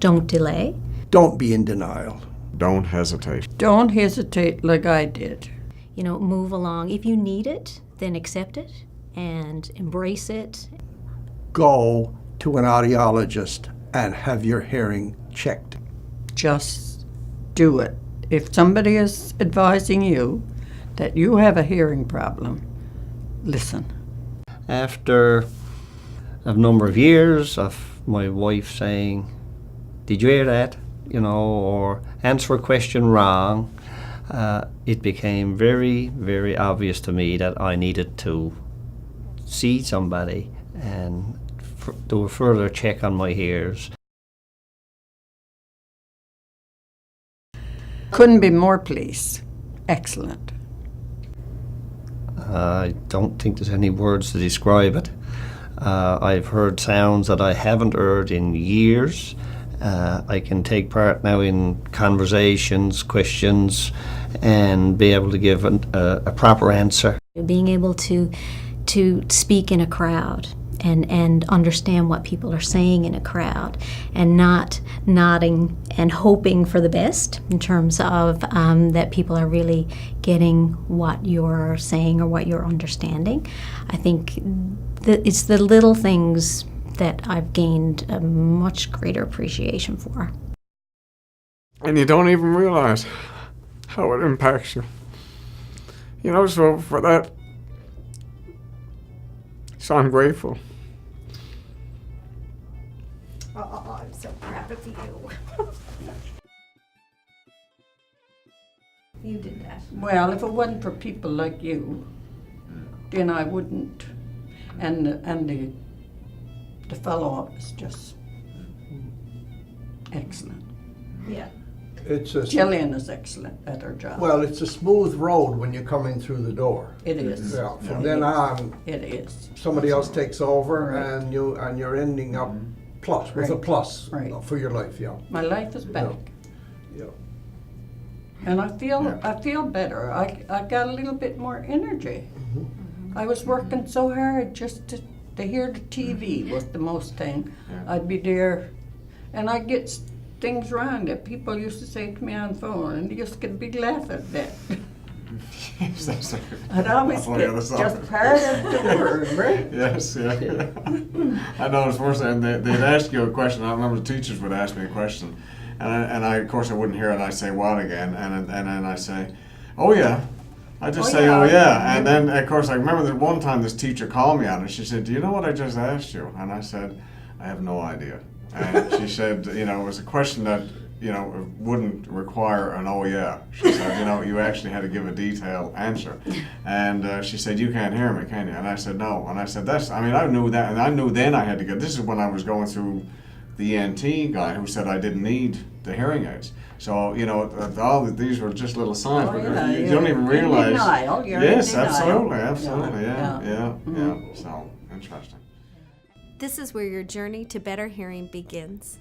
Don't delay. Don't be in denial. Don't hesitate. Don't hesitate like I did. Move along. If you need it, then accept it and embrace it. Go to an audiologist and have your hearing checked. Just do it. If somebody is advising you that you have a hearing problem, listen. After a number of years of my wife saying, "Did you hear that?" Or answer a question wrong, it became very, very obvious to me that I needed to see somebody and do a further check on my ears. Couldn't be more pleased. Excellent. I don't think there's any words to describe it. I've heard sounds that I haven't heard in years. I can take part now in conversations, questions, and be able to give a proper answer. Being able to speak in a crowd and understand what people are saying in a crowd, and not nodding and hoping for the best in terms of that people are really getting what you're saying or what you're understanding. I think that it's the little things that I've gained a much greater appreciation for. And you don't even realize how it impacts you. So for that, so I'm grateful. Oh, I'm so proud of you. You did that. Well, if it wasn't for people like you, then I wouldn't. And the follow-up is just excellent. Yeah. Jillian is excellent at her job. Well, it's a smooth road when you're coming through the door. It is. Yeah, from then on, It is. somebody else takes over, Right. and you're ending up with a Right. plus Right. for your life. Yeah. My life is back. Yeah. And I feel better. I got a little bit more energy. I was working so hard just to hear the TV was the most thing. I'd be there, and I'd get things wrong that people used to say to me on the phone, and they just could be laughing at that. I'd always get just part of the word, right? Yes, yeah. I noticed first, and they'd ask you a question. I remember the teachers would ask me a question, and I of course I wouldn't hear it. I'd say what again, and then I say, "Oh yeah." I just say, "Oh yeah," and then of course I remember that one time this teacher called me on it. She said, "Do you know what I just asked you?" And I said, "I have no idea." And she said, it was a question that wouldn't require an "oh yeah." She said, you actually had to give a detailed answer. And she said, "You can't hear me, can you?" And I said, "No." And I said, I knew that, and I knew then I had to go. This is when I was going through the ENT guy who said I didn't need the hearing aids. So, all of these were just little signs, but you don't even realize. Yes, absolutely, yeah. So, interesting. This is where your journey to better hearing begins.